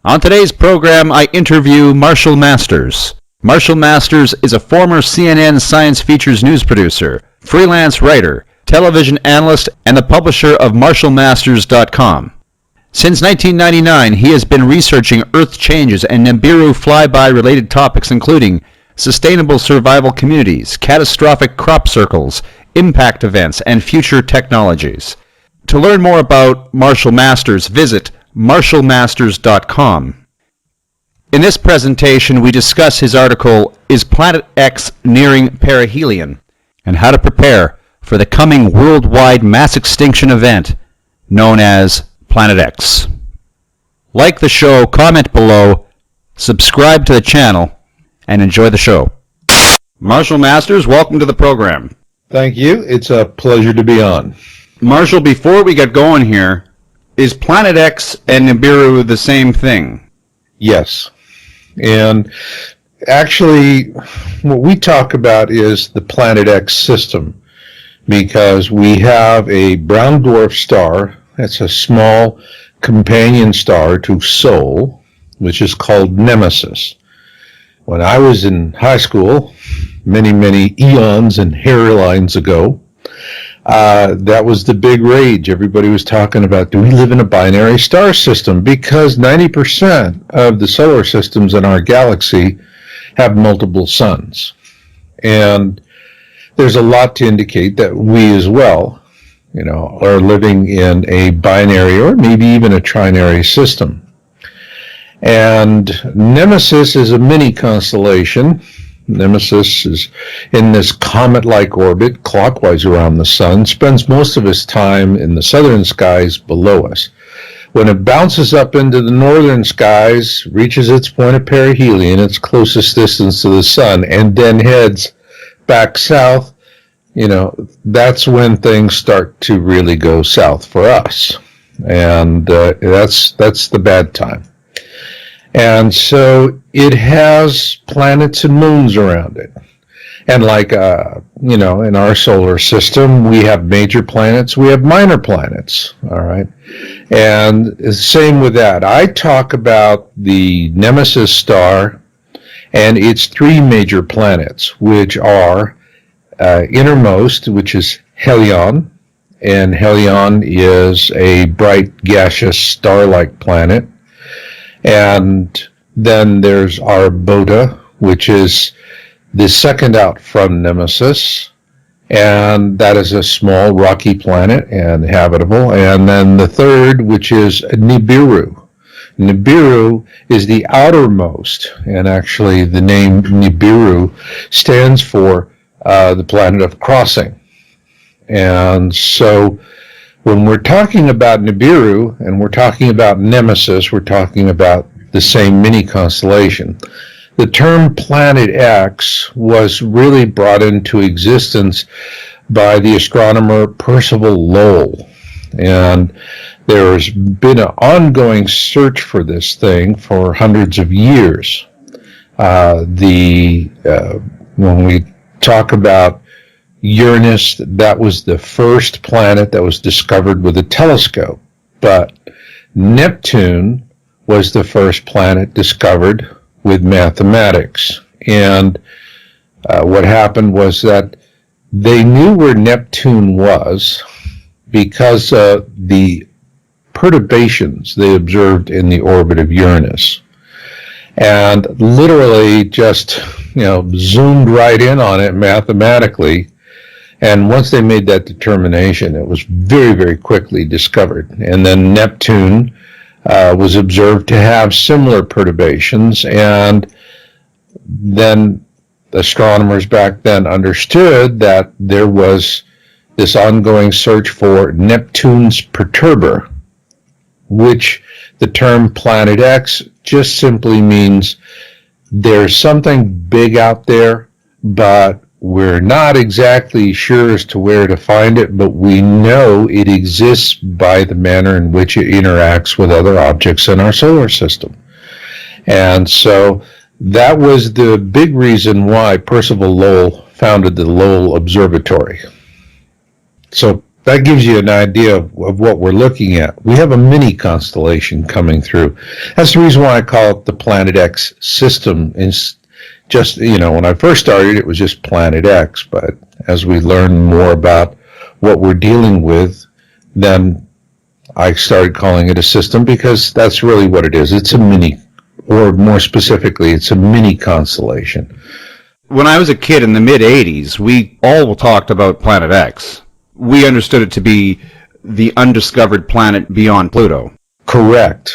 On today's program, I interview Marshall Masters. Marshall Masters is a former CNN Science Features news producer, freelance writer, television analyst, and the publisher of MarshallMasters.com. Since 1999, he has been researching Earth changes and Nibiru flyby-related topics including sustainable survival communities, catastrophic crop circles, impact events, and future technologies. To learn more about Marshall Masters, visit MarshallMasters.com. In this presentation, we discuss his article, Is Planet X Nearing Perihelion? And how to prepare for the coming worldwide mass extinction event known as Planet X. Like the show, comment below, subscribe to the channel, and enjoy the show. Marshall Masters, welcome to the program. Thank you. It's a pleasure to be on. Marshall, before we get going here, is Planet X and Nibiru the same thing? Yes. And actually, what we talk about is the Planet X system, because we have a brown dwarf star that's a small companion star to Sol, which is called Nemesis. When I was in high school, many eons and hairlines ago, that was the big rage. Everybody was talking about, do we live in a binary star system? Because 90% of the solar systems in our galaxy have multiple suns. And there's a lot to indicate that we as well, are living in a binary or maybe even a trinary system. And Nemesis is a mini constellation. Nemesis is in this comet-like orbit clockwise around the sun, spends most of its time in the southern skies below us. When it bounces up into the northern skies, reaches its point of perihelion, its closest distance to the sun, and then heads back south, that's when things start to really go south for us. And that's the bad time. And so it has planets and moons around it. And like, in our solar system, we have major planets, we have minor planets, all right? And same with that. I talk about the Nemesis star and its three major planets, which are innermost, which is Helion. And Helion is a bright gaseous star-like planet. And then there's Arbota, which is the second out from Nemesis, and that is a small rocky planet and habitable. And then the third, which is Nibiru. Nibiru is the outermost, and actually the name Nibiru stands for the planet of crossing. And so when we're talking about Nibiru and we're talking about Nemesis, we're talking about the same mini constellation. The term Planet X was really brought into existence by the astronomer Percival Lowell. And there's been an ongoing search for this thing for hundreds of years. When we talk about Uranus, that was the first planet that was discovered with a telescope. But Neptune was the first planet discovered with mathematics. And what happened was that they knew where Neptune was because of the perturbations they observed in the orbit of Uranus. And literally just, zoomed right in on it mathematically. And once they made that determination, it was very quickly discovered. And then Neptune was observed to have similar perturbations. And then astronomers back then understood that there was this ongoing search for Neptune's perturber, which the term Planet X just simply means there's something big out there, but we're not exactly sure as to where to find it, but we know it exists by the manner in which it interacts with other objects in our solar system. And so that was the big reason why Percival Lowell founded the Lowell Observatory. So that gives you an idea of what we're looking at. We have a mini constellation coming through. That's the reason why I call it the Planet X system. Is just, when I first started, it was just Planet X, but as we learn more about what we're dealing with, then I started calling it a system, because that's really what it is. It's a mini, or more specifically, it's a mini constellation. When I was a kid in the mid-'80s, we all talked about Planet X. We understood it to be the undiscovered planet beyond Pluto. Correct.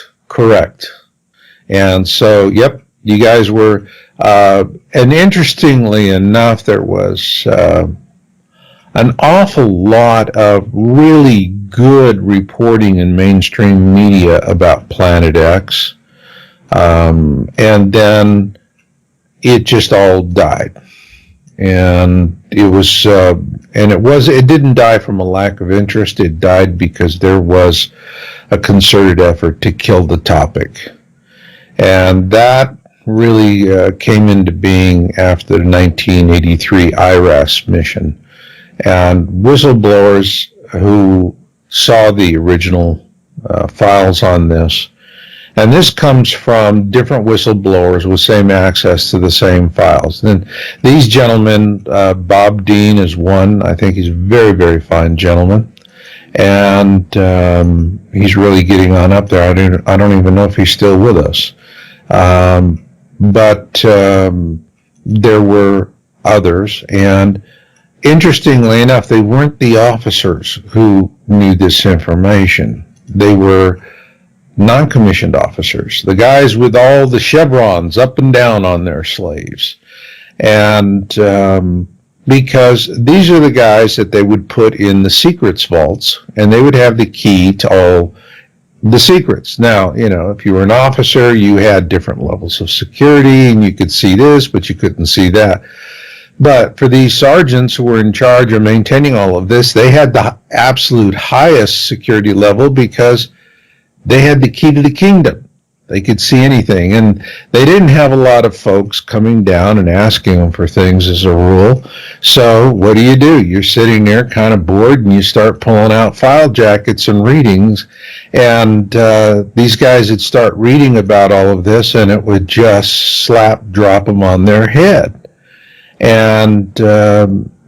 And so, yep, you guys were, and interestingly enough, there was an awful lot of really good reporting in mainstream media about Planet X, and then it just all died. And it didn't die from a lack of interest. It died because there was a concerted effort to kill the topic. And that really came into being after the 1983 IRAS mission. And whistleblowers who saw the original files on this, and this comes from different whistleblowers with same access to the same files. And these gentlemen, Bob Dean is one. I think he's a very, very fine gentleman. And he's really getting on up there. I don't even know if he's still with us. But there were others. And interestingly enough, they weren't the officers who knew this information. They were non-commissioned officers, the guys with all the chevrons up and down on their slaves. And because these are the guys that they would put in the secrets vaults, and they would have the key to all the secrets. Now, if you were an officer, you had different levels of security, and you could see this, but you couldn't see that. But for these sergeants who were in charge of maintaining all of this, they had the absolute highest security level, because they had the key to the kingdom. They could see anything, and they didn't have a lot of folks coming down and asking them for things as a rule. So what do? You're sitting there kind of bored, and you start pulling out file jackets and readings, and these guys would start reading about all of this, and it would just drop them on their head. And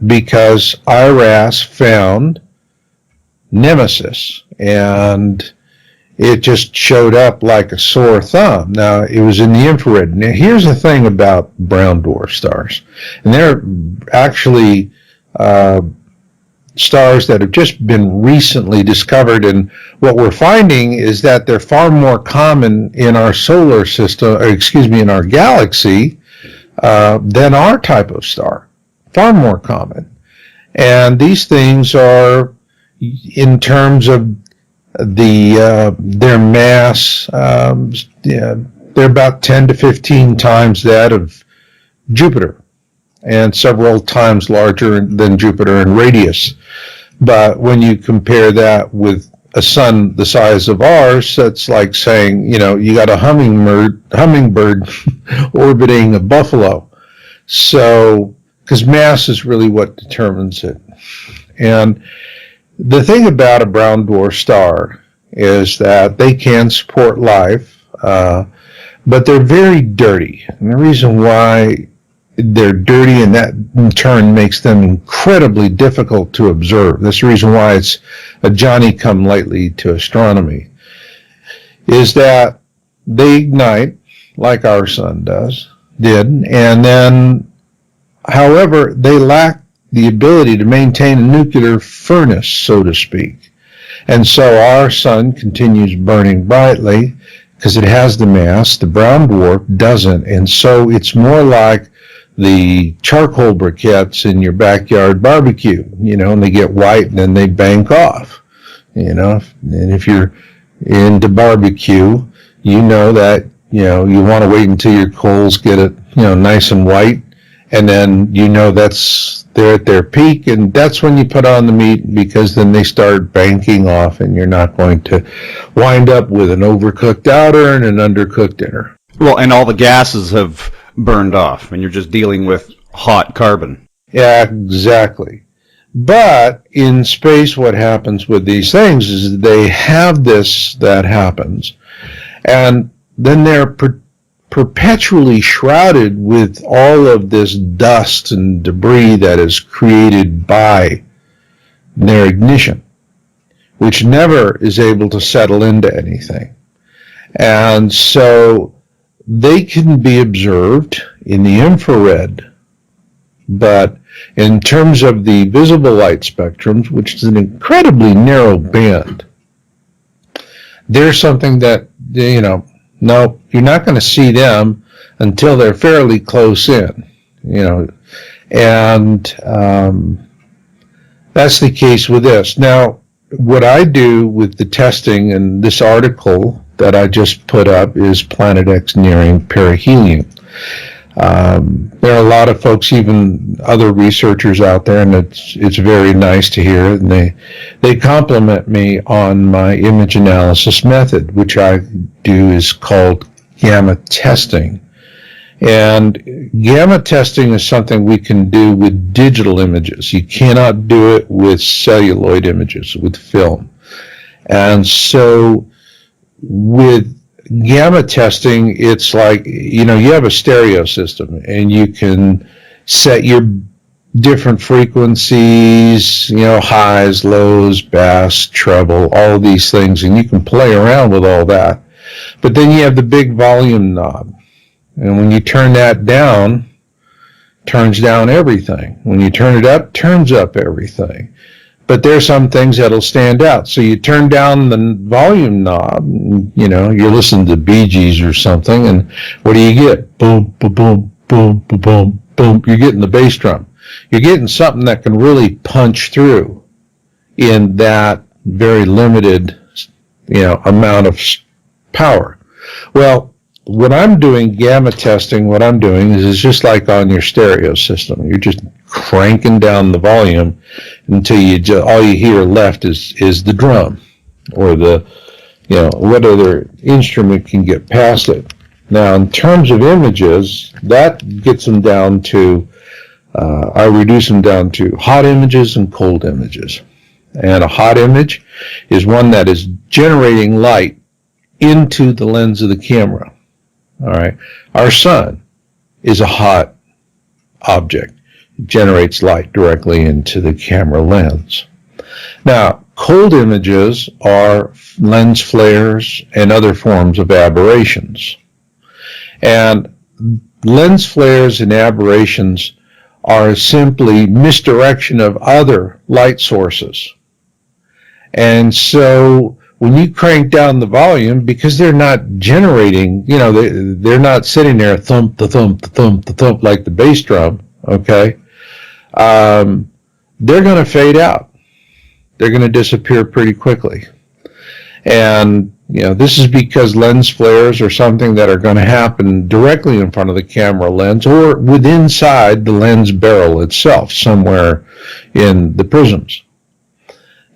because IRAS found Nemesis, and it just showed up like a sore thumb. Now, it was in the infrared. Now, here's the thing about brown dwarf stars. And they're actually stars that have just been recently discovered. And what we're finding is that they're far more common in our solar system, in our galaxy, than our type of star. Far more common. And these things are, in terms of their mass, they're about 10 to 15 times that of Jupiter, and several times larger than Jupiter in radius. But when you compare that with a sun the size of ours, that's like saying, you got a hummingbird orbiting a buffalo. So, because mass is really what determines it. And the thing about a brown dwarf star is that they can support life, but they're very dirty. And the reason why they're dirty, and that in turn makes them incredibly difficult to observe. That's the reason why it's a Johnny-come-lately to astronomy, is that they ignite like our sun did, and then, however, they lack the ability to maintain a nuclear furnace, so to speak. And so our sun continues burning brightly because it has the mass. The brown dwarf doesn't. And so it's more like the charcoal briquettes in your backyard barbecue, and they get white and then they bank off, And if you're into barbecue, that, you want to wait until your coals get it, nice and white. And then they're at their peak, and that's when you put on the meat, because then they start banking off, and you're not going to wind up with an overcooked outer and an undercooked inner. Well, and all the gases have burned off, and you're just dealing with hot carbon. Yeah, exactly. But in space, what happens with these things is they have this that happens, and then they're perpetually shrouded with all of this dust and debris that is created by their ignition, which never is able to settle into anything. And so they can be observed in the infrared, but in terms of the visible light spectrums, which is an incredibly narrow band, there's something that, no, you're not going to see them until they're fairly close in, and that's the case with this. Now, what I do with the testing, and this article that I just put up is Planet X nearing perihelion. There are a lot of folks, even other researchers out there, and it's very nice to hear. And they compliment me on my image analysis method, which I do is called gamma testing. And gamma testing is something we can do with digital images. You cannot do it with celluloid images, with film. And so with gamma testing, it's like, you have a stereo system, and you can set your different frequencies, highs, lows, bass, treble, all of these things, and you can play around with all that. But then you have the big volume knob. And when you turn that down, turns down everything. When you turn it up, turns up everything. But there's some things that'll stand out. So you turn down the volume knob, you're listening to Bee Gees or something, and what do you get? Boom, boom, boom, boom, boom, boom, boom. You're getting the bass drum. You're getting something that can really punch through in that very limited, amount of power. Well, when I'm doing gamma testing, what I'm doing is it's just like on your stereo system. You're just cranking down the volume until all you hear left is the drum or the, what other instrument can get past it. Now, in terms of images, that gets them down to, I reduce them down to hot images and cold images. And a hot image is one that is generating light into the lens of the camera. All right. Our sun is a hot object. It generates light directly into the camera lens. Now, cold images are lens flares and other forms of aberrations. And lens flares and aberrations are simply misdirection of other light sources. And so when you crank down the volume, because they're not generating, they're not sitting there thump, the thump, the thump, the thump like the bass drum, okay? They're going to fade out. They're going to disappear pretty quickly. And, this is because lens flares are something that are going to happen directly in front of the camera lens or inside the lens barrel itself, somewhere in the prisms.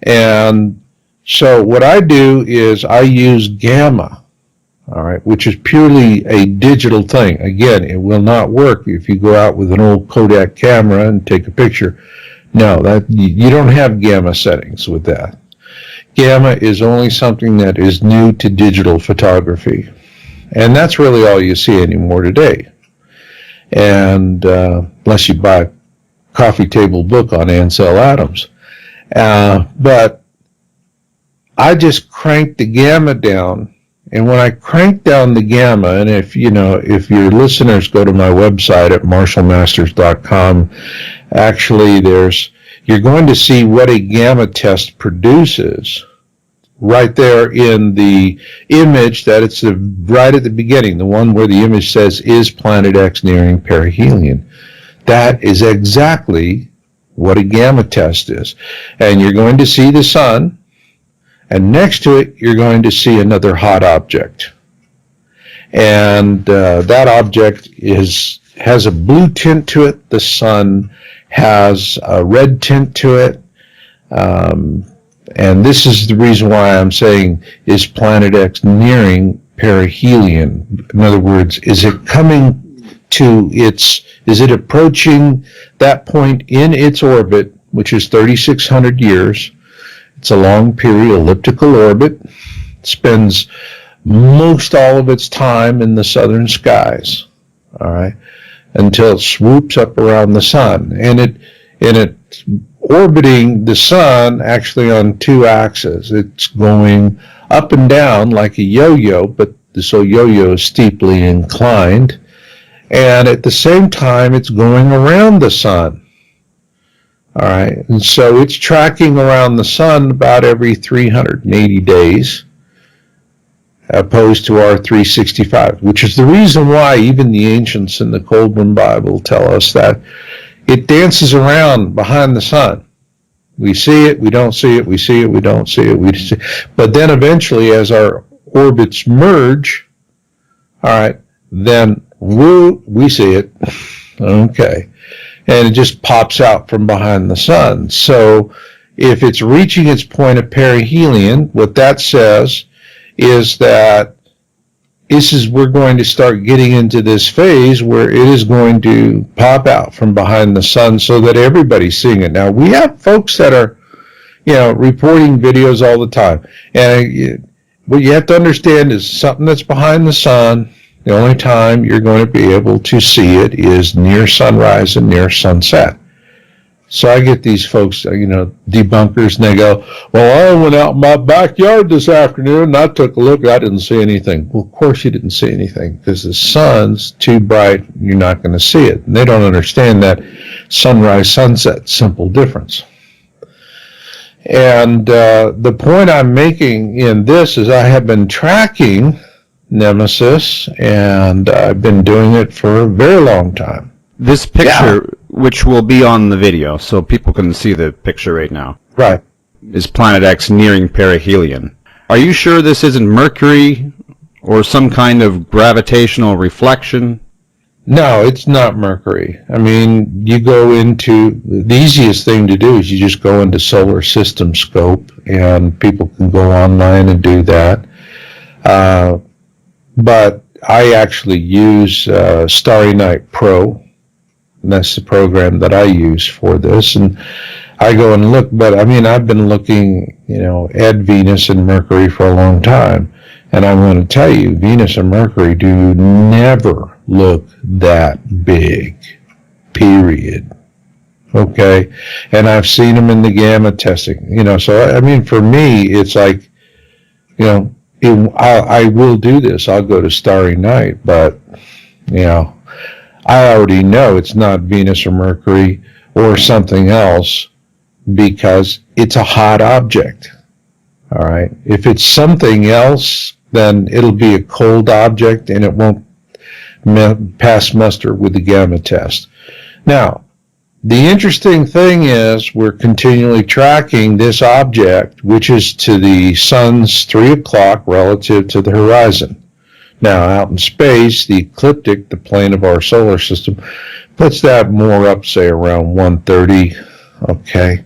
And so what I do is I use gamma, all right, which is purely a digital thing. Again, it will not work if you go out with an old Kodak camera and take a picture. No, you don't have gamma settings with that. Gamma is only something that is new to digital photography. And that's really all you see anymore today. And unless you buy a coffee table book on Ansel Adams. But I just cranked the gamma down, and when I crank down the gamma, and if your listeners go to my website at marshallmasters.com, actually you're going to see what a gamma test produces right there in the image that it's right at the beginning, the one where the image says, is Planet X nearing perihelion? That is exactly what a gamma test is. And you're going to see the sun, and next to it, you're going to see another hot object. And that object has a blue tint to it. The sun has a red tint to it. And this is the reason why I'm saying, is Planet X nearing perihelion? In other words, is it coming to is it approaching that point in its orbit which is 3,600 years. It's a long period, elliptical orbit. It spends most all of its time in the southern skies, all right, until it swoops up around the sun. And it's orbiting the sun actually on two axes. It's going up and down like a yo-yo, but this yo-yo is steeply inclined. And at the same time, it's going around the sun. All right, and so it's tracking around the sun about every 380 days, opposed to our 365, which is the reason why even the ancients in the Coleman Bible tell us that it dances around behind the sun. We see it, we don't see it, we see it, we don't see it, we see it. But then eventually, as our orbits merge, all right, then we see it, okay, and it just pops out from behind the sun. So if it's reaching its point of perihelion, what that says is that we're going to start getting into this phase where it is going to pop out from behind the sun so that everybody's seeing it. Now, we have folks that are, reporting videos all the time. And what you have to understand is something that's behind the sun, the only time you're going to be able to see it is near sunrise and near sunset. So I get these folks, debunkers, and they go, well, I went out in my backyard this afternoon and I took a look. I didn't see anything. Well, of course you didn't see anything because the sun's too bright. You're not going to see it. And they don't understand that sunrise, sunset, simple difference. And the point I'm making in this is I have been tracking Nemesis, and I've been doing it for a very long time. This picture, which will be on the video, so people can see the picture right now, right, is Planet X nearing perihelion. Are you sure this isn't Mercury or some kind of gravitational reflection? No, it's not Mercury. I mean, you go into, the easiest thing to do is you just go into Solar System Scope, and people can go online and do that. But I actually use Starry Night Pro, and that's the program that I use for this. And I go and look, but I mean, I've been looking, at Venus and Mercury for a long time. And I'm going to tell you, Venus and Mercury do never look that big, period. Okay? And I've seen them in the gamma testing, so I mean, for me, it's like, I will do this. I'll go to Starry Night, but, I already know it's not Venus or Mercury or something else because it's a hot object. All right. If it's something else, then it'll be a cold object and it won't pass muster with the gamma test. Now, the interesting thing is we're continually tracking this object, which is to the sun's 3 o'clock relative to the horizon. Now, out in space, the ecliptic, the plane of our solar system, puts that more up, say, around 1:30, okay,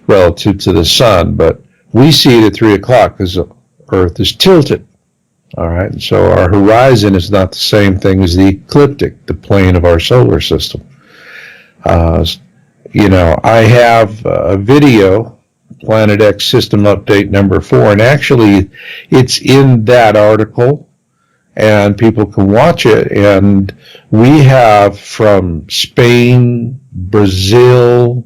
relative to the sun. But we see it at 3 o'clock because the Earth is tilted. All right, and so our horizon is not the same thing as the ecliptic, the plane of our solar system. I have a video, Planet X System Update number 4, and actually it's in that article, and people can watch it. And we have from Spain, Brazil,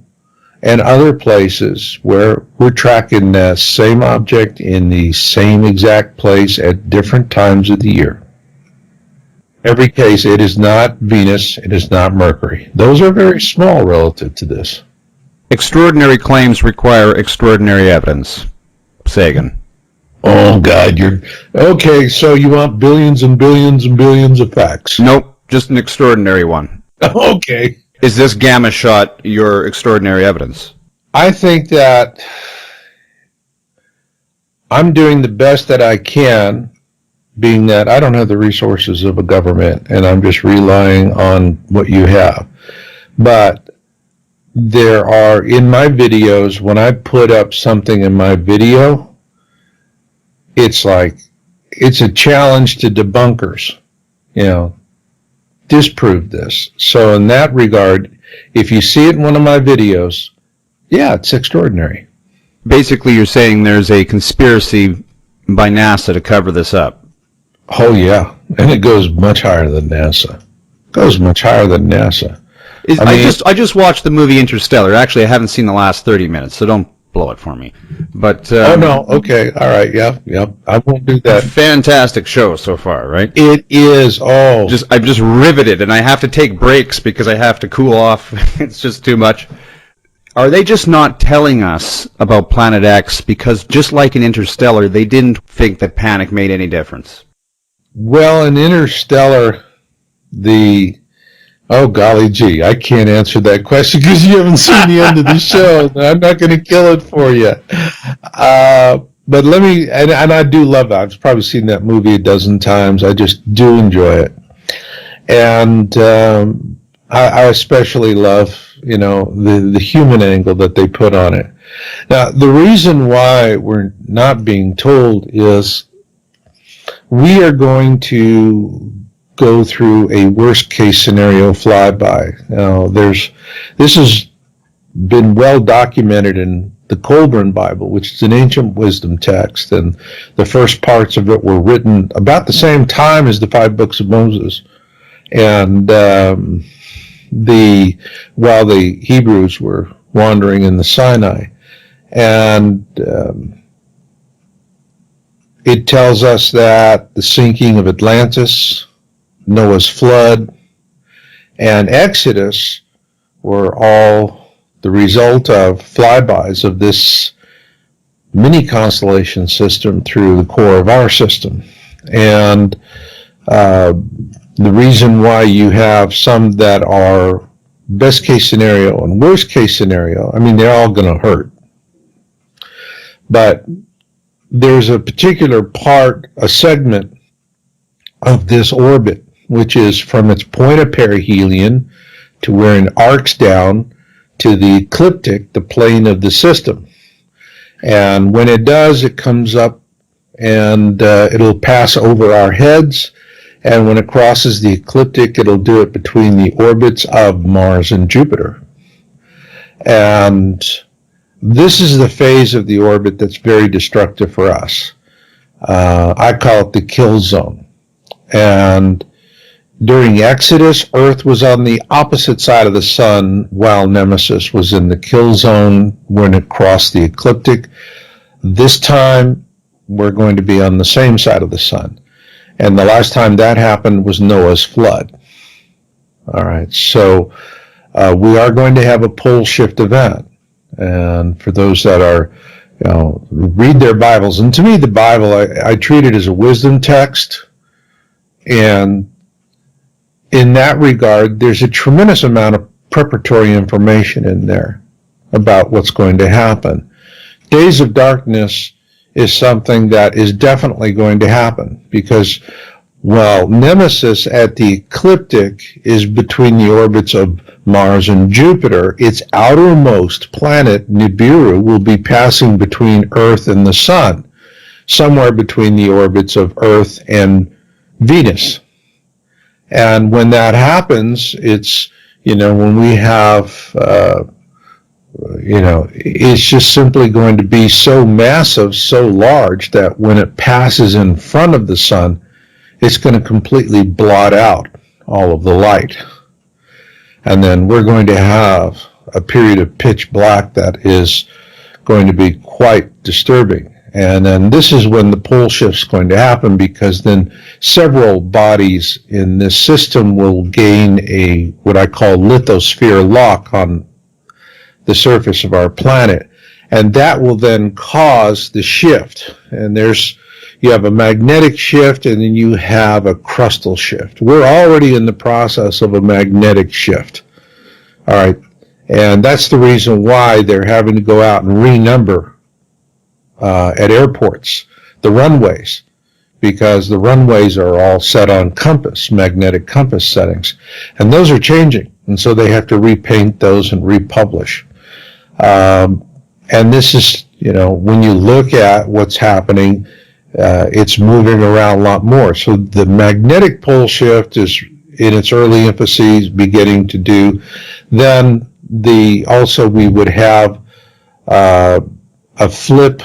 and other places where we're tracking the same object in the same exact place at different times of the year. Every case, it is not Venus, it is not Mercury. Those are very small relative to this. Extraordinary claims require extraordinary evidence. Sagan. Oh, God, okay, so you want billions and billions and billions of facts. Nope, just an extraordinary one. Okay. Is this gamma shot your extraordinary evidence? I think that I'm doing the best that I can, being that I don't have the resources of a government, and I'm just relying on what you have. But there are, in my videos, when I put up something in my video, it's a challenge to debunkers, disprove this. So in that regard, if you see it in one of my videos, Yeah, it's extraordinary. Basically, you're saying there's a conspiracy by NASA to cover this up. Oh, yeah. And it goes much higher than NASA. Goes much higher than NASA. I just watched the movie Interstellar. Actually, I haven't seen the last 30 minutes, so don't blow it for me. But oh, no. Okay. All right. Yeah. Yeah. I won't do that. Fantastic show so far, right? It is. Oh. I'm just riveted, and I have to take breaks because I have to cool off. It's just too much. Are they just not telling us about Planet X because, just like in Interstellar, they didn't think that panic made any difference? Well, in Interstellar, oh, golly gee, I can't answer that question because you haven't seen the end of the show. I'm not going to kill it for you. But let me, and I do love that. I've probably seen that movie a dozen times. I just do enjoy it. And I especially love, the human angle that they put on it. Now, the reason why we're not being told is we are going to go through a worst case scenario flyby. Now, this has been well documented in the Colburn Bible, which is an ancient wisdom text, and the first parts of it were written about the same time as the 5 books of Moses. And while the Hebrews were wandering in the Sinai, and it tells us that the sinking of Atlantis, Noah's flood, and Exodus were all the result of flybys of this mini constellation system through the core of our system. And the reason why you have some that are best case scenario and worst case scenario, I mean, they're all going to hurt. But there's a particular part, a segment of this orbit, which is from its point of perihelion to where it arcs down to the ecliptic, the plane of the system. And when it does, it comes up and it'll pass over our heads. And when it crosses the ecliptic, it'll do it between the orbits of Mars and Jupiter. And this is the phase of the orbit that's very destructive for us. I call it the kill zone. And during Exodus, Earth was on the opposite side of the sun, while Nemesis was in the kill zone when it crossed the ecliptic. This time, we're going to be on the same side of the sun. And the last time that happened was Noah's flood. All right, so we are going to have a pole shift event. And for those that are, read their Bibles. And to me, the Bible, I treat it as a wisdom text. And in that regard, there's a tremendous amount of preparatory information in there about what's going to happen. Days of darkness is something that is definitely going to happen because, while Nemesis at the ecliptic is between the orbits of Mars and Jupiter, its outermost planet, Nibiru, will be passing between Earth and the Sun, somewhere between the orbits of Earth and Venus. And when that happens, it's, when we have, it's just simply going to be so massive, so large, that when it passes in front of the sun, it's going to completely blot out all of the light. And then we're going to have a period of pitch black that is going to be quite disturbing. And then this is when the pole shift's going to happen, because then several bodies in this system will gain what I call lithosphere lock on the surface of our planet, and that will then cause the shift. And you have a magnetic shift, and then you have a crustal shift. We're already in the process of a magnetic shift. All right, and that's the reason why they're having to go out and renumber at airports the runways, because the runways are all set on magnetic compass settings, and those are changing, and so they have to repaint those and republish. And this is, when you look at what's happening, it's moving around a lot more. So the magnetic pole shift is in its early infancies beginning to do. Then also we would have a flip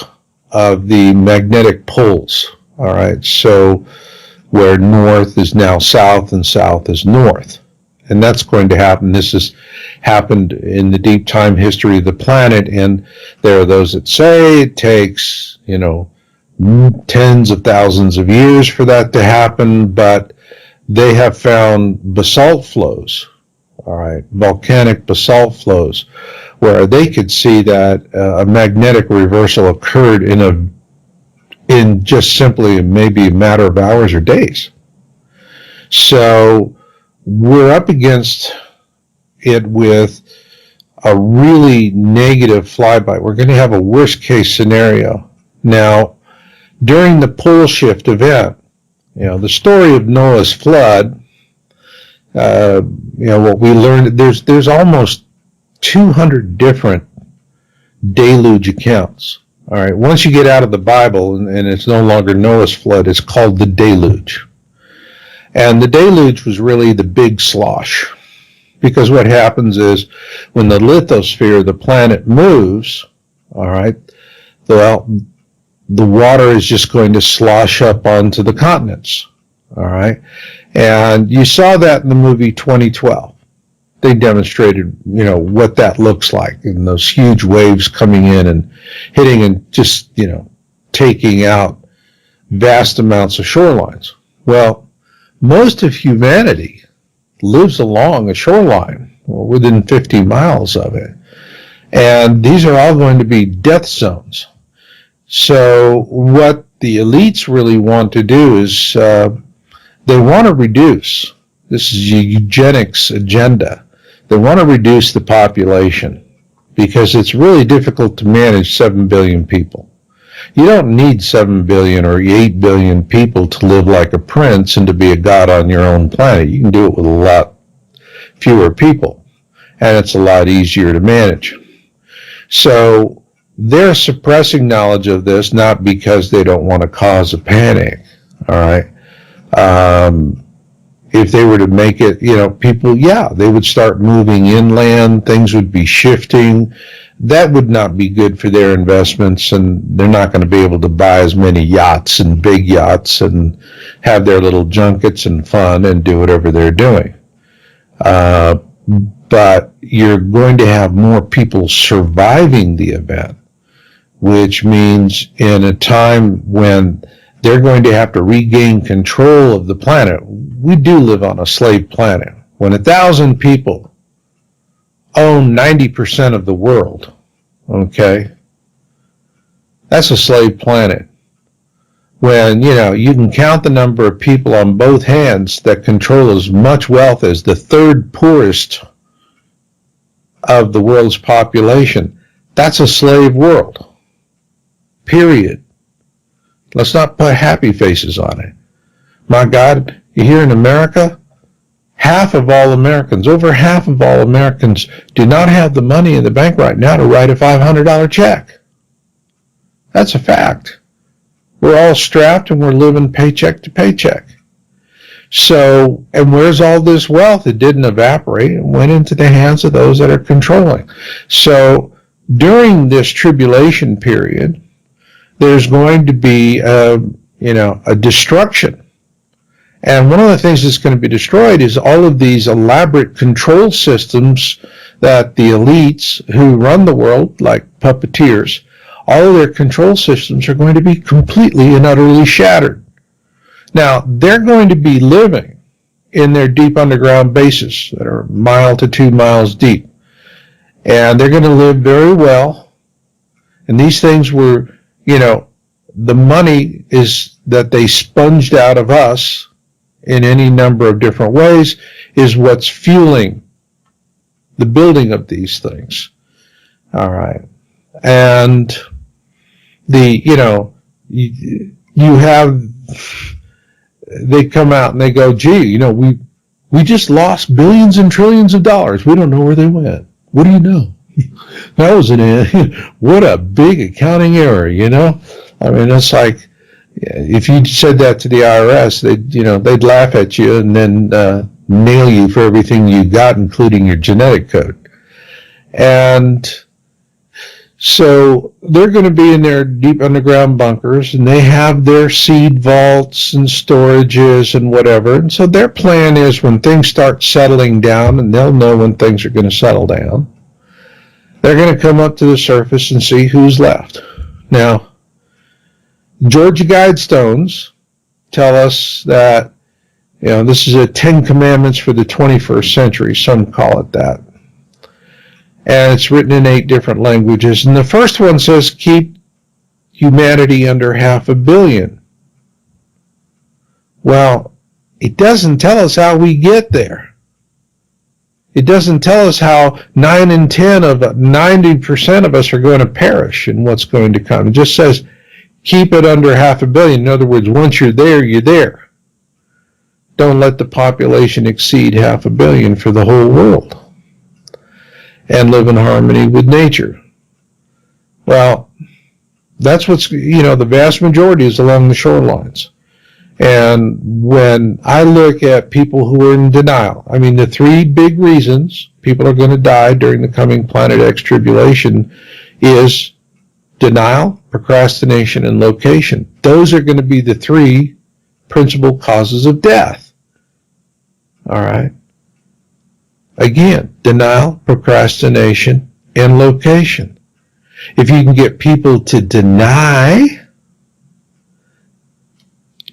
of the magnetic poles. All right, so where north is now south and south is north. And that's going to happen. This has happened in the deep time history of the planet, and there are those that say it takes, tens of thousands of years for that to happen, but they have found basalt flows, all right, volcanic basalt flows, where they could see that a magnetic reversal occurred in just simply maybe a matter of hours or days. So we're up against it with a really negative flyby. We're going to have a worst case scenario. Now, during the pole shift event, the story of Noah's flood, what we learned, there's almost 200 different deluge accounts. All right, once you get out of the Bible and it's no longer Noah's flood, it's called the deluge. And the deluge was really the big slosh, because what happens is when the lithosphere of the planet moves, all right, well, the water is just going to slosh up onto the continents, all right? And you saw that in the movie 2012. They demonstrated, what that looks like, and those huge waves coming in and hitting and just, taking out vast amounts of shorelines. Well, most of humanity lives along a shoreline, or within 50 miles of it. And these are all going to be death zones. So what the elites really want to do is they want to reduce. This is a eugenics agenda. They want to reduce the population because it's really difficult to manage 7 billion people. You don't need 7 billion or 8 billion people to live like a prince and to be a god on your own planet. You can do it with a lot fewer people, and it's a lot easier to manage. So they're suppressing knowledge of this, not because they don't want to cause a panic, all right? If they were to make it, people, they would start moving inland, things would be shifting. That would not be good for their investments, and they're not going to be able to buy as many yachts and big yachts and have their little junkets and fun and do whatever they're doing. But you're going to have more people surviving the event, which means in a time when they're going to have to regain control of the planet. We do live on a slave planet. When 1,000 people own 90% of the world, okay, that's a slave planet. When, you can count the number of people on both hands that control as much wealth as the third poorest of the world's population, that's a slave world. Period. Let's not put happy faces on it. My God, here in America, half of all Americans, over half of all Americans, do not have the money in the bank right now to write a $500 check. That's a fact. We're all strapped and we're living paycheck to paycheck. So, and where's all this wealth? It didn't evaporate. It went into the hands of those that are controlling. So, during this tribulation period, there's going to be a destruction. And one of the things that's going to be destroyed is all of these elaborate control systems that the elites who run the world, like puppeteers, all of their control systems are going to be completely and utterly shattered. Now, they're going to be living in their deep underground bases that are a mile to 2 miles deep. And they're going to live very well. And these things were, the money is that they sponged out of us in any number of different ways is what's fueling the building of these things. All right. And they come out and they go, gee, we just lost billions and trillions of dollars. We don't know where they went. What do you know? That was what a big accounting error, I mean, it's like, if you said that to the IRS, they'd laugh at you and then nail you for everything you got, including your genetic code. And So they're going to be in their deep underground bunkers, and they have their seed vaults and storages and whatever. And so their plan is when things start settling down, and they'll know when things are going to settle down, they're going to come up to the surface and see who's left. Now, Georgia Guidestones tell us that, this is a 10 Commandments for the 21st century. Some call it that. And it's written in 8 different languages. And the first one says, keep humanity under 500 million. Well, it doesn't tell us how we get there. It doesn't tell us how 9 in 10 of 90% of us are going to perish and what's going to come. It just says, keep it under 500 million. In other words, once you're there, you're there. Don't let the population exceed 500 million for the whole world. And live in harmony with nature. Well, that's what's, the vast majority is along the shorelines. And when I look at people who are in denial, the 3 big reasons people are going to die during the coming Planet X tribulation is denial, procrastination, and location. Those are going to be the 3 principal causes of death. All right? Again, denial, procrastination, and location. If you can get people to deny,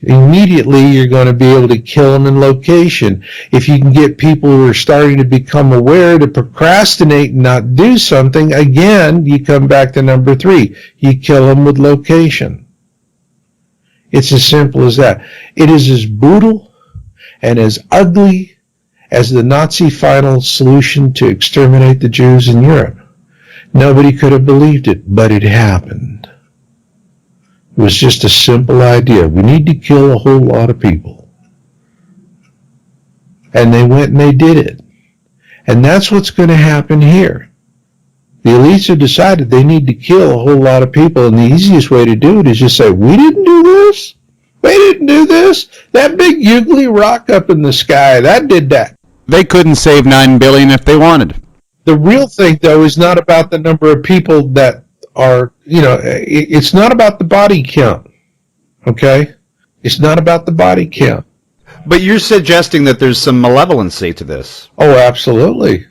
immediately you're going to be able to kill them in location. If you can get people who are starting to become aware to procrastinate and not do something, again, you come back to number 3. You kill them with location. It's as simple as that. It is as brutal and as ugly as the Nazi final solution to exterminate the Jews in Europe. Nobody could have believed it, but it happened. It was just a simple idea. We need to kill a whole lot of people. And they went and they did it. And that's what's going to happen here. The elites have decided they need to kill a whole lot of people, and the easiest way to do it is just say, we didn't do this. We didn't do this. That big ugly rock up in the sky, that did that. They couldn't save 9 billion if they wanted. The real thing, though, is not about the number of people that are, it's not about the body count, okay? It's not about the body count. But you're suggesting that there's some malevolency to this. Oh, absolutely.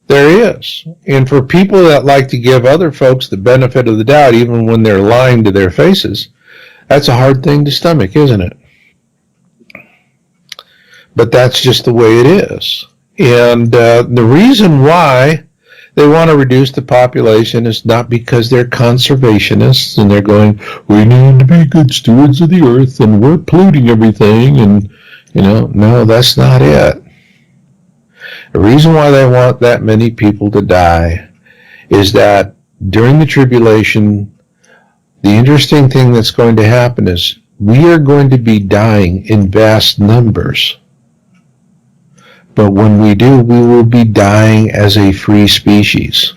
There is. And for people that like to give other folks the benefit of the doubt, even when they're lying to their faces, that's a hard thing to stomach, isn't it? But that's just the way it is. And the reason why they want to reduce the population is not because they're conservationists and they're going, we need to be good stewards of the earth and we're polluting everything. And, no, that's not it. The reason why they want that many people to die is that during the tribulation, the interesting thing that's going to happen is we are going to be dying in vast numbers. But when we do, we will be dying as a free species.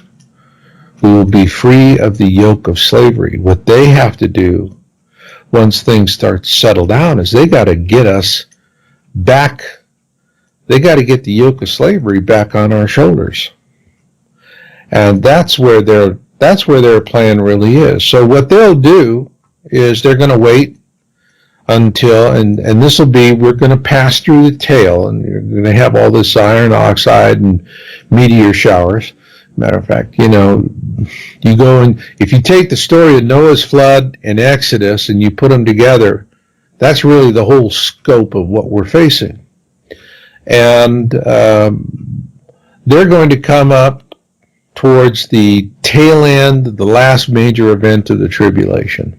We will be free of the yoke of slavery. What they have to do once things start to settle down is they got to get us back. They got to get the yoke of slavery back on our shoulders. And that's where their plan really is. So what they'll do is they're going to wait until, and this will be, we're going to pass through the tail, and you're going to have all this iron oxide and meteor showers. Matter of fact, you go and, if you take the story of Noah's flood and Exodus and you put them together, that's really the whole scope of what we're facing. And they're going to come up towards the tail end, the last major event of the tribulation.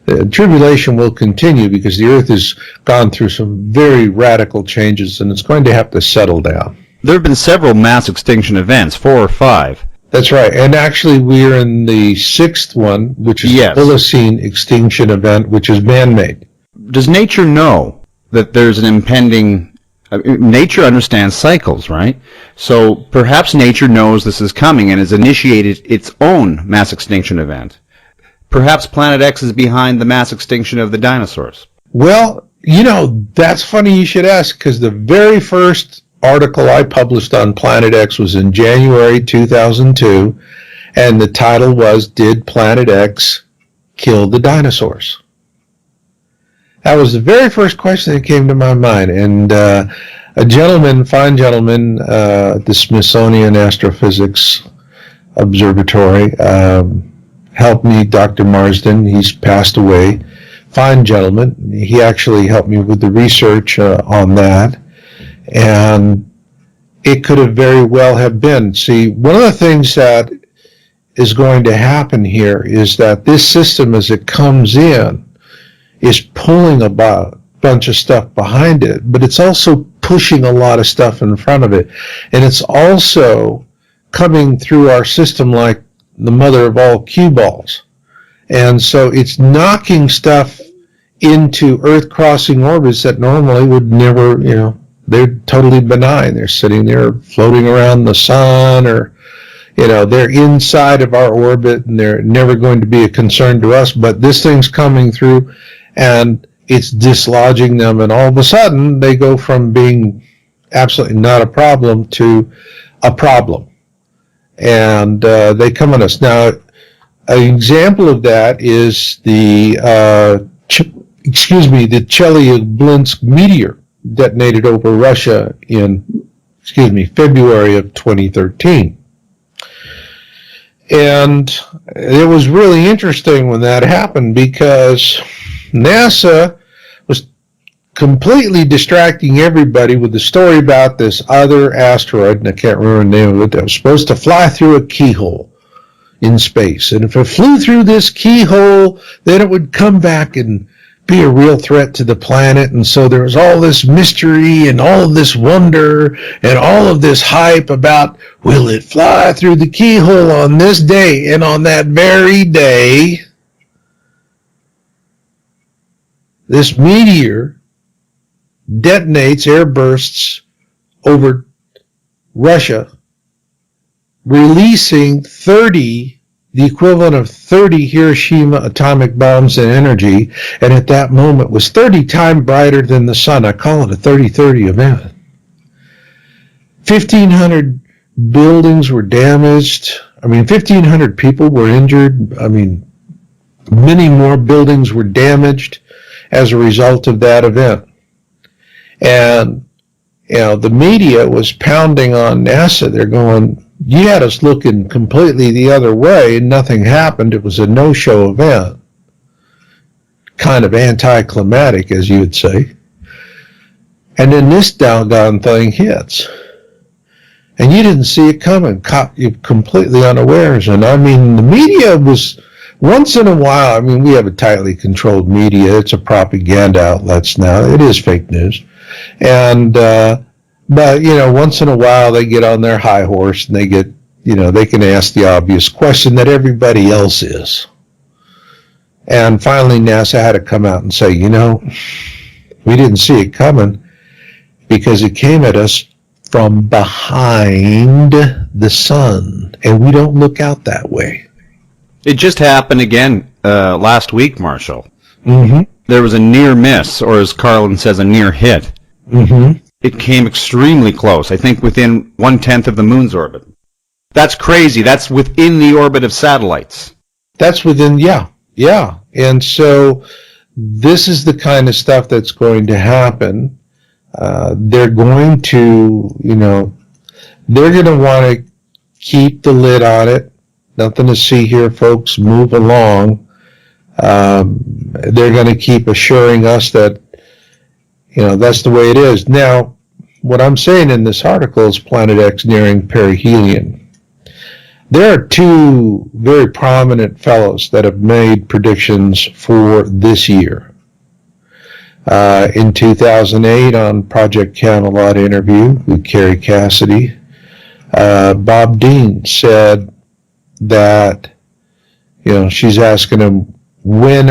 The tribulation will continue because the earth has gone through some very radical changes and it's going to have to settle down. There have been several mass extinction events, 4 or 5. That's right. And actually we're in the 6th one, which is the Holocene extinction event, which is man-made. Does nature know that there's an impending... nature understands cycles, right? So perhaps nature knows this is coming and has initiated its own mass extinction event. Perhaps Planet X is behind the mass extinction of the dinosaurs. Well, that's funny you should ask, because the very first article I published on Planet X was in January 2002, And the title was, Did Planet X Kill the Dinosaurs? That was the very first question that came to my mind. And a gentleman, fine gentleman, the Smithsonian Astrophysics Observatory, helped me, Dr. Marsden. He's passed away. Fine gentleman. He actually helped me with the research on that. And it could have very well have been. See, one of the things that is going to happen here is that this system, as it comes in, is pulling a bunch of stuff behind it, but it's also pushing a lot of stuff in front of it. And it's also coming through our system like the mother of all cue balls. And so it's knocking stuff into Earth-crossing orbits that normally would never, they're totally benign. They're sitting there floating around the sun, or, they're inside of our orbit and they're never going to be a concern to us. But this thing's coming through and it's dislodging them, and all of a sudden they go from being absolutely not a problem to a problem. And they come on us. Now, an example of that is the Chelyabinsk meteor detonated over Russia in, February of 2013. And it was really interesting when that happened, because NASA was completely distracting everybody with the story about this other asteroid, and I can't remember the name of it, that was supposed to fly through a keyhole in space. And if it flew through this keyhole, then it would come back and be a real threat to the planet. And so there was all this mystery and all of this wonder and all of this hype about, will it fly through the keyhole on this day? And on that very day, this meteor detonates, air bursts over Russia, releasing the equivalent of 30 Hiroshima atomic bombs in energy, and at that moment was 30 times brighter than the sun. I call it a 30-30 event. 1,500 buildings were damaged. 1,500 people were injured. Many more buildings were damaged as a result of that event. And, the media was pounding on NASA. They're going, you had us looking completely the other way, and nothing happened. It was a no-show event. Kind of anticlimactic, as you would say. And then this doggone thing hits. And you didn't see it coming, caught you completely unawares. And the media was, once in a while, we have a tightly controlled media. It's a propaganda outlets now. It is fake news. And, but, once in a while they get on their high horse and they get, they can ask the obvious question that everybody else is. And finally NASA had to come out and say, we didn't see it coming because it came at us from behind the sun, and we don't look out that way. It just happened again last week, Marshall. Mm-hmm. There was a near miss, or as Carlin says, a near hit. Mm-hmm. It came extremely close, I think within 1/10 of the moon's orbit. That's crazy. That's within the orbit of satellites. That's within, yeah. And so this is the kind of stuff that's going to happen. They're going to, they're going to want to keep the lid on it. Nothing to see here, folks. Move along. They're going to keep assuring us that, that's the way it is. Now, what I'm saying in this article is Planet X nearing perihelion. There are two very prominent fellows that have made predictions for this year. In 2008, on Project Camelot interview with Carrie Cassidy, Bob Dean said that, she's asking him, when's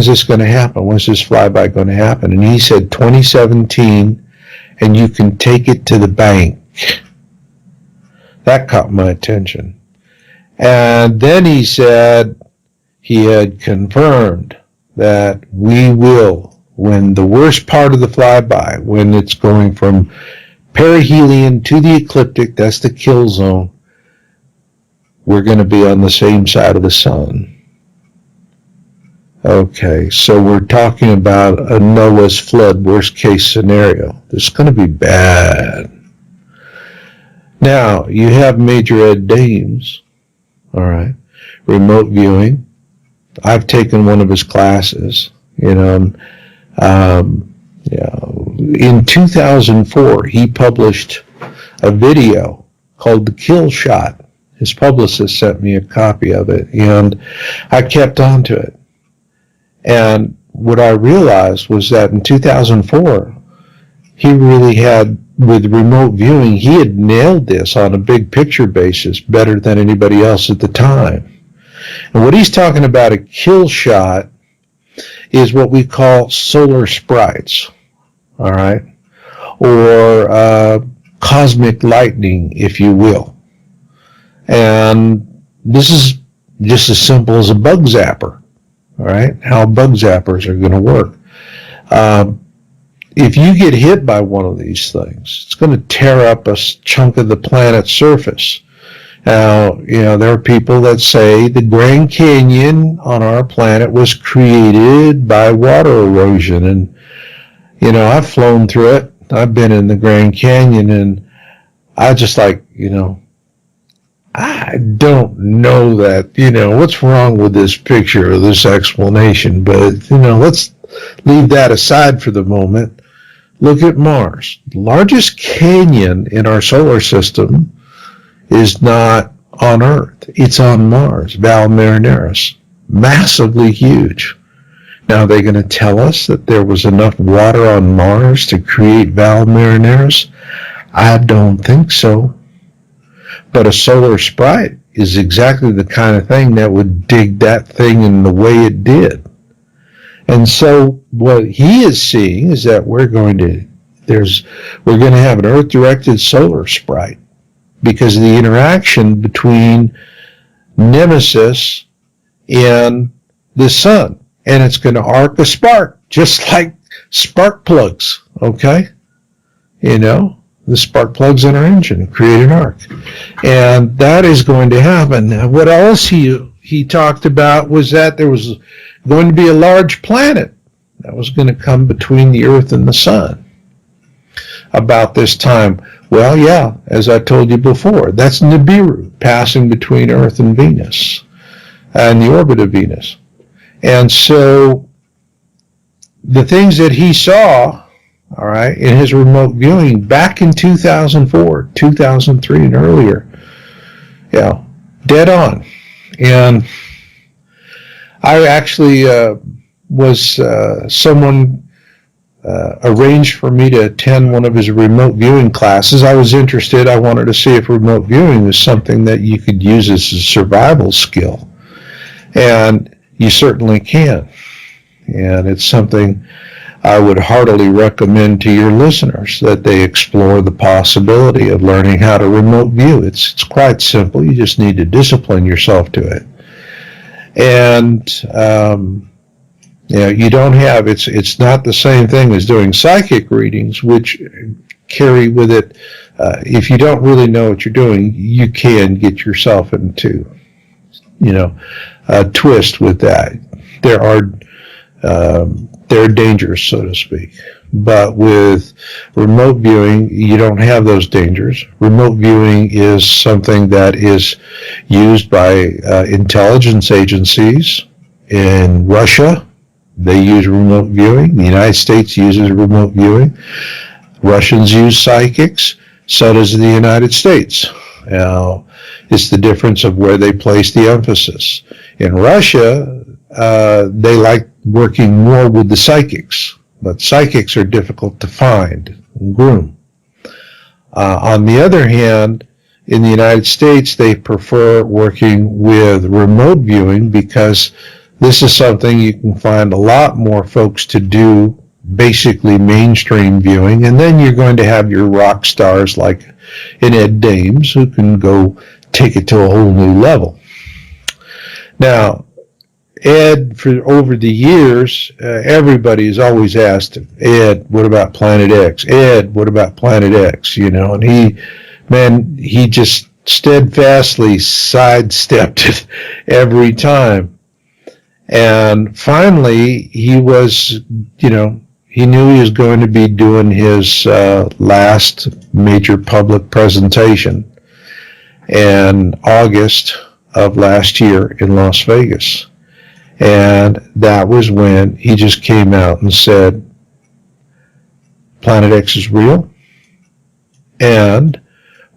this going to happen? When's this flyby going to happen? And he said 2017, and you can take it to the bank. That caught my attention. And then he said he had confirmed that we will, when the worst part of the flyby, when it's going from perihelion to the ecliptic, that's the kill zone, we're going to be on the same side of the sun. Okay, so we're talking about a Noah's flood worst case scenario. This is going to be bad. Now, you have Major Ed Dames, all right, remote viewing. I've taken one of his classes, in 2004, he published a video called The Kill Shot. His publicist sent me a copy of it, and I kept on to it. And what I realized was that in 2004, he really had, with remote viewing, he had nailed this on a big picture basis better than anybody else at the time. And what he's talking about, a kill shot, is what we call solar sprites, all right, or cosmic lightning, if you will. And this is just as simple as a bug zapper, all right, how bug zappers are going to work. If you get hit by one of these things, it's going to tear up a chunk of the planet's surface. Now, there are people that say the Grand Canyon on our planet was created by water erosion. And, I've flown through it. I've been in the Grand Canyon, and I just I don't know that, what's wrong with this picture or this explanation, but, let's leave that aside for the moment. Look at Mars. The largest canyon in our solar system is not on Earth. It's on Mars, Val Marineris. Massively huge. Now, are they going to tell us that there was enough water on Mars to create Val Marineris? I don't think so. But a solar sprite is exactly the kind of thing that would dig that thing in the way it did. And so what he is seeing is that we're going to have an Earth-directed solar sprite because of the interaction between Nemesis and the sun. And it's going to arc a spark, just like spark plugs, okay? The spark plugs in our engine create an arc. And that is going to happen. Now, what else he talked about was that there was going to be a large planet that was going to come between the Earth and the sun about this time. Well, yeah, as I told you before, that's Nibiru passing between Earth and Venus and the orbit of Venus. And so the things that he saw, all right, in his remote viewing back in 2004, 2003 and earlier, dead on. And I actually someone arranged for me to attend one of his remote viewing classes. I was interested. I wanted to see if remote viewing was something that you could use as a survival skill. And you certainly can. And it's something I would heartily recommend to your listeners that they explore the possibility of learning how to remote view. It's quite simple. You just need to discipline yourself to it. And you don't have, it's not the same thing as doing psychic readings, which carry with it, if you don't really know what you're doing, you can get yourself into, a twist with that. There are dangers, so to speak. But with remote viewing, you don't have those dangers. Remote viewing is something that is used by intelligence agencies. In Russia, they use remote viewing. The United States uses remote viewing. Russians use psychics. So does the United States. Now, it's the difference of where they place the emphasis. In Russia, they like working more with the psychics, but psychics are difficult to find and groom. On the other hand, in the United States, they prefer working with remote viewing because this is something you can find a lot more folks to do, basically mainstream viewing, and then you're going to have your rock stars like in Ed Dames who can go take it to a whole new level. Now, Ed, for over the years, everybody's always asked him, Ed, what about Planet X? Ed, what about Planet X? And he just steadfastly sidestepped it every time. And finally, he was, he knew he was going to be doing his last major public presentation in August of last year in Las Vegas. And that was when he just came out and said, Planet X is real, and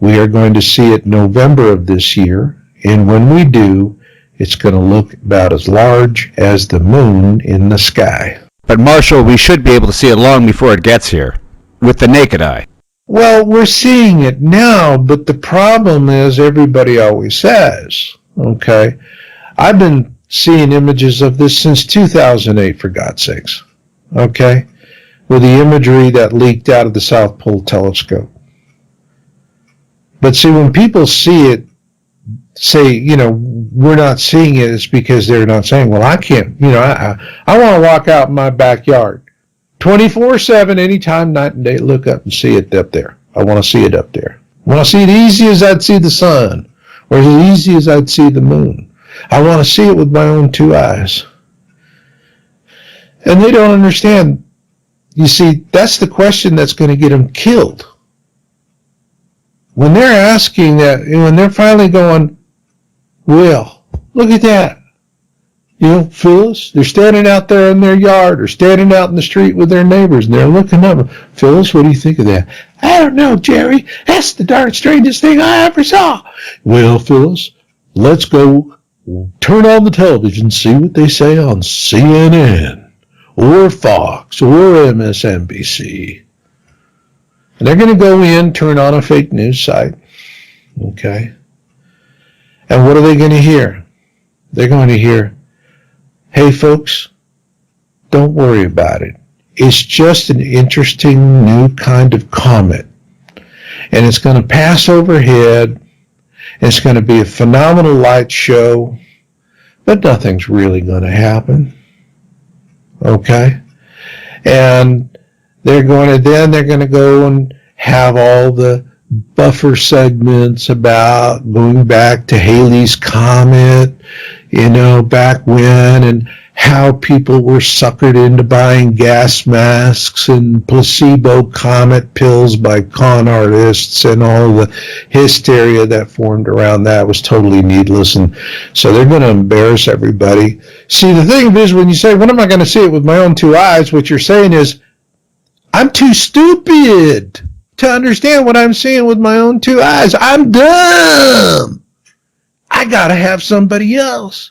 we are going to see it November of this year, and when we do, it's going to look about as large as the moon in the sky. But Marshall, we should be able to see it long before it gets here, with the naked eye. Well, we're seeing it now, but the problem is everybody always says, okay, I've been seeing images of this since 2008, for God's sakes, okay, with the imagery that leaked out of the South Pole Telescope. But see, when people see it, say, we're not seeing it, it's because they're not saying, well, I can't, I want to walk out in my backyard 24/7, anytime, night and day, look up and see it up there. I want to see it up there. I want to see it easy as I'd see the sun, or as easy as I'd see the moon. I want to see it with my own two eyes. And they don't understand. You see, that's the question that's going to get them killed. When they're asking that, when they're finally going, well, look at that. Phyllis, they're standing out there in their yard or standing out in the street with their neighbors and they're looking up. Phyllis, what do you think of that? I don't know, Jerry. That's the darn strangest thing I ever saw. Well, Phyllis, let's go turn on the television, see what they say on CNN or Fox or MSNBC. And they're going to go in, turn on a fake news site. Okay. And what are they going to hear? They're going to hear, hey, folks, don't worry about it. It's just an interesting new kind of comet. And it's going to pass overhead. It's going to be a phenomenal light show. But nothing's really going to happen. Okay? And they're going to go and have all the buffer segments about going back to Halley's Comet, back when, and how people were suckered into buying gas masks and placebo comet pills by con artists, and all the hysteria that formed around that was totally needless. And so they're going to embarrass everybody. See, the thing is, when you say, when am I going to see it with my own two eyes, what you're saying is, I'm too stupid to understand what I'm seeing with my own two eyes. I'm dumb. I got to have somebody else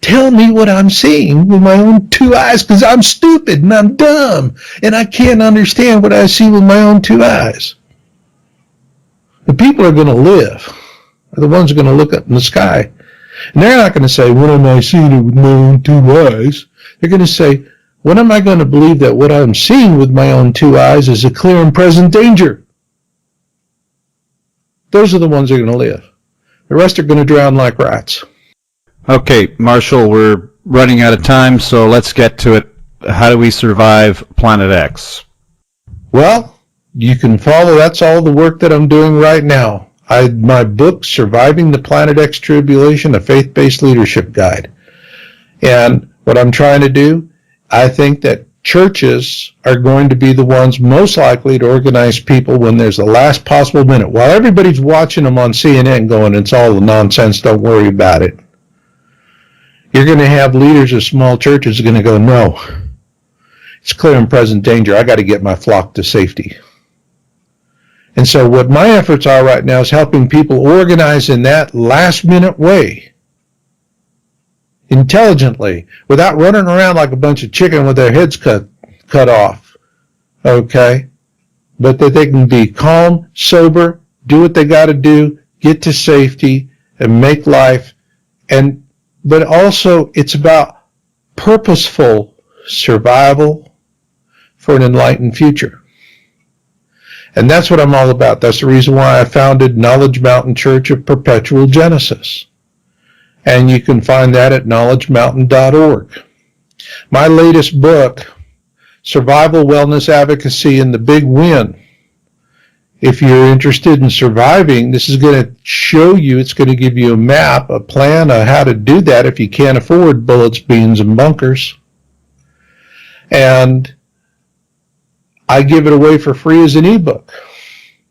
tell me what I'm seeing with my own two eyes, because I'm stupid and I'm dumb and I can't understand what I see with my own two eyes. The people are going to live are the ones who are going to look up in the sky. And they're not going to say, what am I seeing it with my own two eyes? They're going to say, when am I going to believe that what I'm seeing with my own two eyes is a clear and present danger? Those are the ones that are going to live. The rest are going to drown like rats. Okay, Marshall, we're running out of time, so let's get to it. How do we survive Planet X? Well, you can follow. That's all the work that I'm doing right now. My book, Surviving the Planet X Tribulation, a Faith-Based Leadership Guide. And what I'm trying to do, I think that churches are going to be the ones most likely to organize people when there's the last possible minute. While everybody's watching them on CNN going, it's all nonsense, don't worry about it. You're going to have leaders of small churches who are going to go, no, it's clear and present danger. I got to get my flock to safety. And so what my efforts are right now is helping people organize in that last minute way, intelligently, without running around like a bunch of chicken with their heads cut off. Okay? But that they can be calm, sober, do what they got to do, get to safety, and make life. But also, it's about purposeful survival for an enlightened future. And that's what I'm all about. That's the reason why I founded Knowledge Mountain Church of Perpetual Genesis. And you can find that at knowledgemountain.org. My latest book, Survival, Wellness, Advocacy, and the Big Win, if you're interested in surviving, this is going to show you, it's going to give you a map, a plan of how to do that if you can't afford bullets, beans, and bunkers. And I give it away for free as an ebook.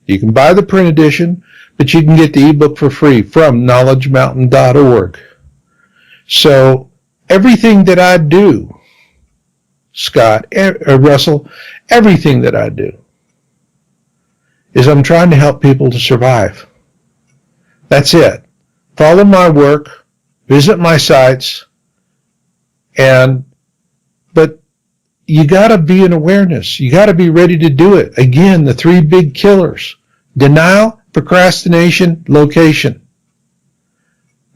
You can buy the print edition, but you can get the ebook for free from knowledgemountain.org. So everything that I do, Scott, Russell, everything that I do is I'm trying to help people to survive. That's it. Follow my work, visit my sites, but you got to be in awareness. You got to be ready to do it. Again, the three big killers: denial, procrastination, location.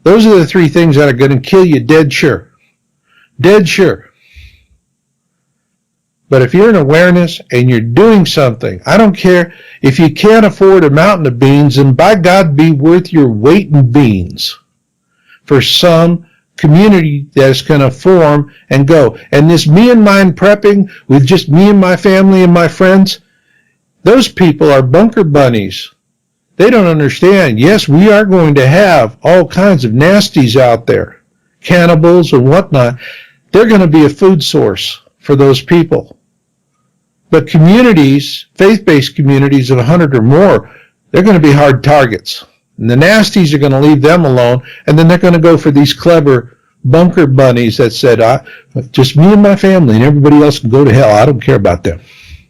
Those are the three things that are going to kill you dead sure. Dead sure. But if you're in awareness and you're doing something, I don't care if you can't afford a mountain of beans, and by God, be worth your weight in beans for some community that's going to form and go. And this me and mine prepping with just me and my family and my friends, those people are bunker bunnies. They don't understand. Yes, we are going to have all kinds of nasties out there, cannibals and whatnot. They're going to be a food source for those people. But communities, faith-based communities of 100 or more, they're going to be hard targets. And the nasties are going to leave them alone, and then they're going to go for these clever bunker bunnies that said, just me and my family, and everybody else can go to hell. I don't care about them.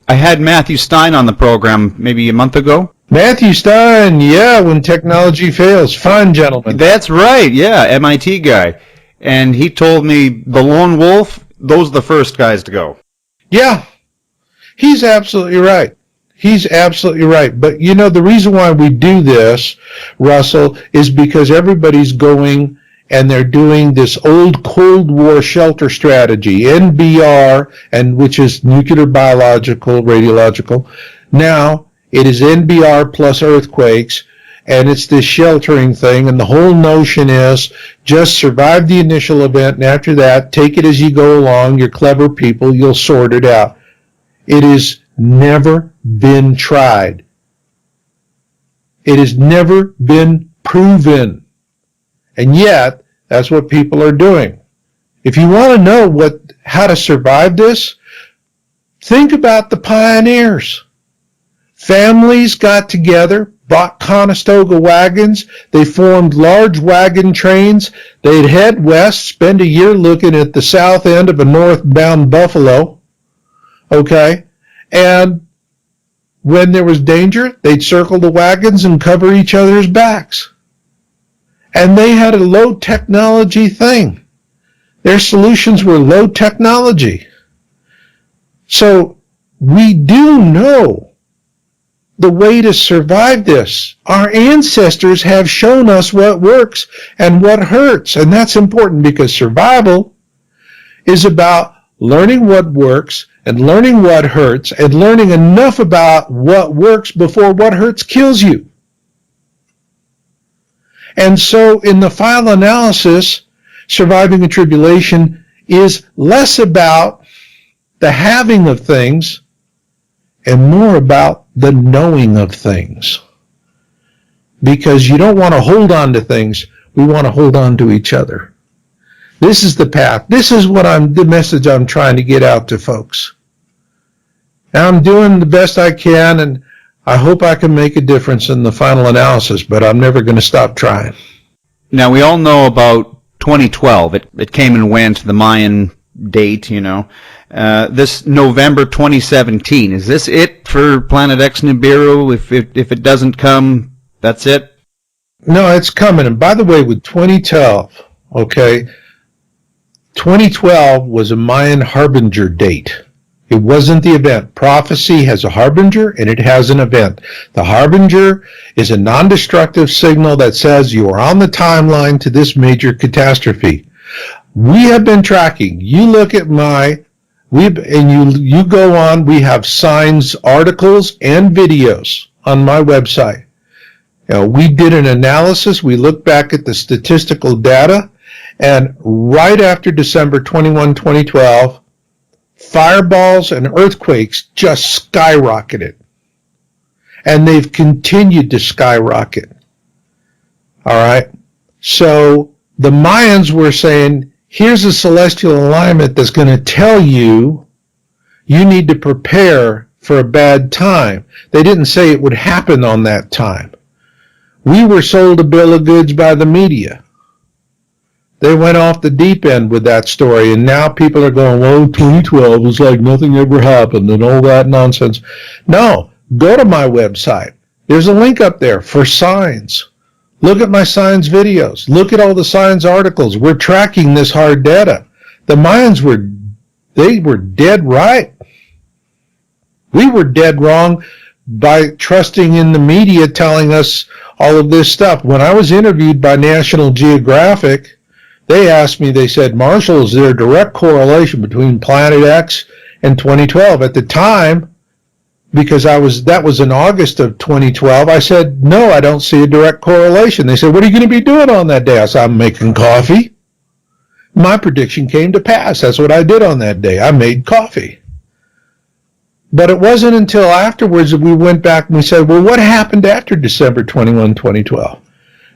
I had Matthew Stein on the program maybe a month ago. Matthew Stein, yeah, when technology fails. Fine gentleman. That's right, yeah, MIT guy. And he told me the lone wolf, those are the first guys to go. Yeah, he's absolutely right. He's absolutely right. But, you know, the reason why we do this, Russell, is because everybody's going and they're doing this old Cold War shelter strategy, NBR, and which is nuclear, biological, radiological. Now it is NBR plus earthquakes, and it's this sheltering thing, and the whole notion is just survive the initial event, and after that, take it as you go along. You're clever people. You'll sort it out. It has never been tried. It has never been proven. And yet, that's what people are doing. If you want to know how to survive this, think about the pioneers. Families got together, bought Conestoga wagons. They formed large wagon trains. They'd head west, spend a year looking at the south end of a northbound buffalo. Okay? And when there was danger, they'd circle the wagons and cover each other's backs. And they had a low technology thing. Their solutions were low technology. So we do know the way to survive this. Our ancestors have shown us what works and what hurts. And that's important because survival is about learning what works and learning what hurts and learning enough about what works before what hurts kills you. And so in the final analysis, surviving a tribulation is less about the having of things and more about the knowing of things. Because you don't want to hold on to things, we want to hold on to each other. This is the path. This is the message I'm trying to get out to folks. And I'm doing the best I can, and I hope I can make a difference in the final analysis, but I'm never going to stop trying. Now, we all know about 2012. It came and went, the Mayan date, you know. This November 2017, is this it for Planet X Nibiru? If it doesn't come, that's it? No, it's coming. And by the way, with 2012, okay, 2012 was a Mayan harbinger date. It wasn't the event. Prophecy has a harbinger and it has an event. The harbinger is a non-destructive signal that says you are on the timeline to this major catastrophe. We have been tracking. You look at you go on, we have signs, articles, and videos on my website. We did an analysis. We looked back at the statistical data, and right after December 21, 2012, fireballs and earthquakes just skyrocketed. And they've continued to skyrocket. All right? So the Mayans were saying, here's a celestial alignment that's going to tell you you need to prepare for a bad time. They didn't say it would happen on that time. We were sold a bill of goods by the media. They went off the deep end with that story, and now people are going, well, 2012 was like nothing ever happened and all that nonsense. No, go to my website. There's a link up there for signs. Look at my signs videos. Look at all the signs articles. We're tracking this hard data. The Mayans were dead right. We were dead wrong by trusting in the media telling us all of this stuff. When I was interviewed by National Geographic, they asked me, they said, Marshall, is there a direct correlation between Planet X and 2012? At the time, because that was in August of 2012, I said, no, I don't see a direct correlation. They said, what are you going to be doing on that day? I said, I'm making coffee. My prediction came to pass. That's what I did on that day. I made coffee. But it wasn't until afterwards that we went back and we said, well, what happened after December 21, 2012?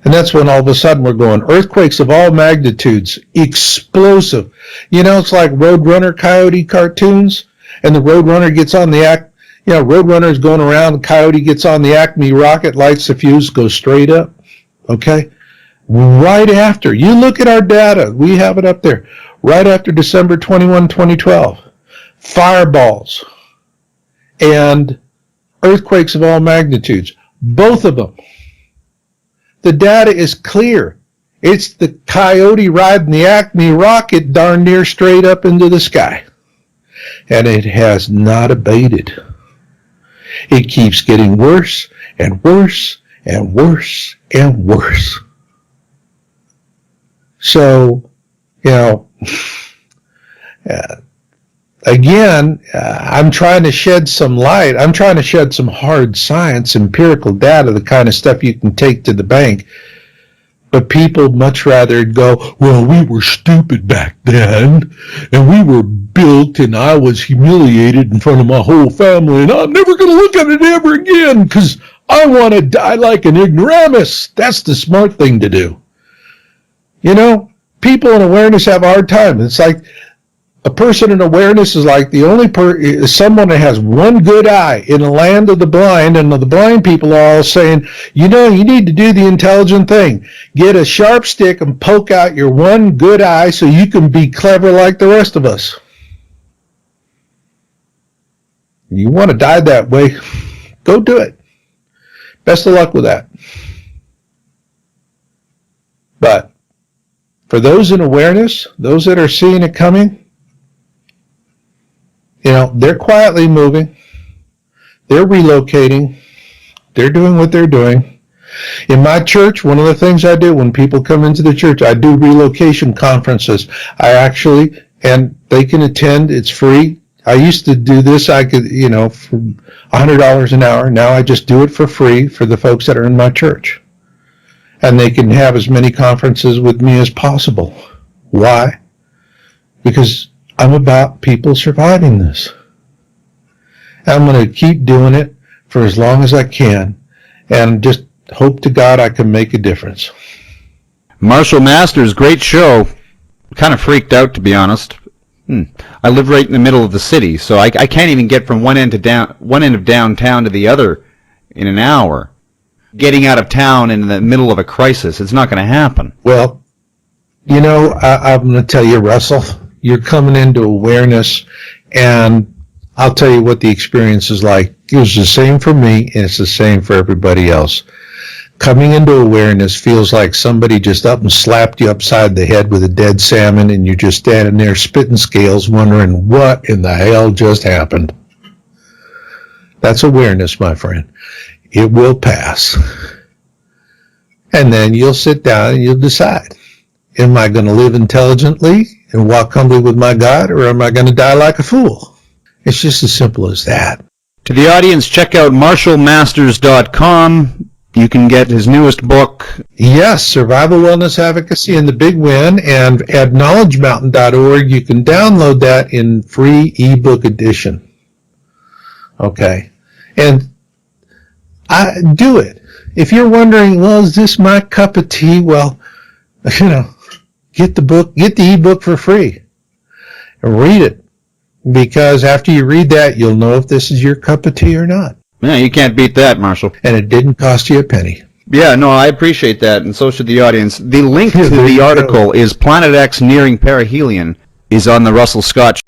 And that's when all of a sudden we're going, earthquakes of all magnitudes, explosive. You know, it's like Roadrunner Coyote cartoons, and the Roadrunner gets on the Roadrunner's going around, the Coyote gets on the Acme rocket, lights the fuse, goes straight up. Okay? Right after, you look at our data, we have it up there, right after December 21, 2012, fireballs and earthquakes of all magnitudes, both of them. The data is clear. It's the Coyote riding the Acme rocket darn near straight up into the sky. And it has not abated. It keeps getting worse and worse and worse and worse. So, again, I'm trying to shed some light. I'm trying to shed some hard science, empirical data, the kind of stuff you can take to the bank. But people much rather go, well, we were stupid back then, and we were built, and I was humiliated in front of my whole family, and I'm never going to look at it ever again because I want to die like an ignoramus. That's the smart thing to do. You know, people in awareness have a hard time. It's like a person in awareness is like the only someone that has one good eye in the land of the blind, and the blind people are all saying, you need to do the intelligent thing. Get a sharp stick and poke out your one good eye so you can be clever like the rest of us. You want to die that way, go do it. Best of luck with that. But for those in awareness, those that are seeing it coming, they're quietly moving. They're relocating. They're doing what they're doing. In my church, one of the things I do when people come into the church, I do relocation conferences. And they can attend. It's free. I used to do this. I could, for $100 an hour. Now I just do it for free for the folks that are in my church. And they can have as many conferences with me as possible. Why? Because I'm about people surviving this. I'm going to keep doing it for as long as I can, and just hope to God I can make a difference. Marshall Masters, great show. Kind of freaked out, to be honest. I live right in the middle of the city, so I can't even get from one end of downtown to the other in an hour. Getting out of town in the middle of a crisis, it's not going to happen. Well, I'm going to tell you, Russell, you're coming into awareness, and I'll tell you what the experience is like. It was the same for me, and it's the same for everybody else. Coming into awareness feels like somebody just up and slapped you upside the head with a dead salmon, and you're just standing there spitting scales wondering what in the hell just happened. That's awareness, my friend. It will pass. And then you'll sit down and you'll decide, am I going to live intelligently and walk humbly with my God, or am I going to die like a fool? It's just as simple as that. To the audience, check out marshallmasters.com. You can get his newest book. Yes, Survival Wellness Advocacy and the Big Win, and at knowledgemountain.org, you can download that in free ebook edition. Okay. And Do it. If you're wondering, well, is this my cup of tea? Well, get the book, get the ebook for free, and read it. Because after you read that, you'll know if this is your cup of tea or not. Yeah, you can't beat that, Marshall. And it didn't cost you a penny. Yeah, no, I appreciate that, and so should the audience. The link to the article is Planet X Nearing Perihelion is on the Russell Scott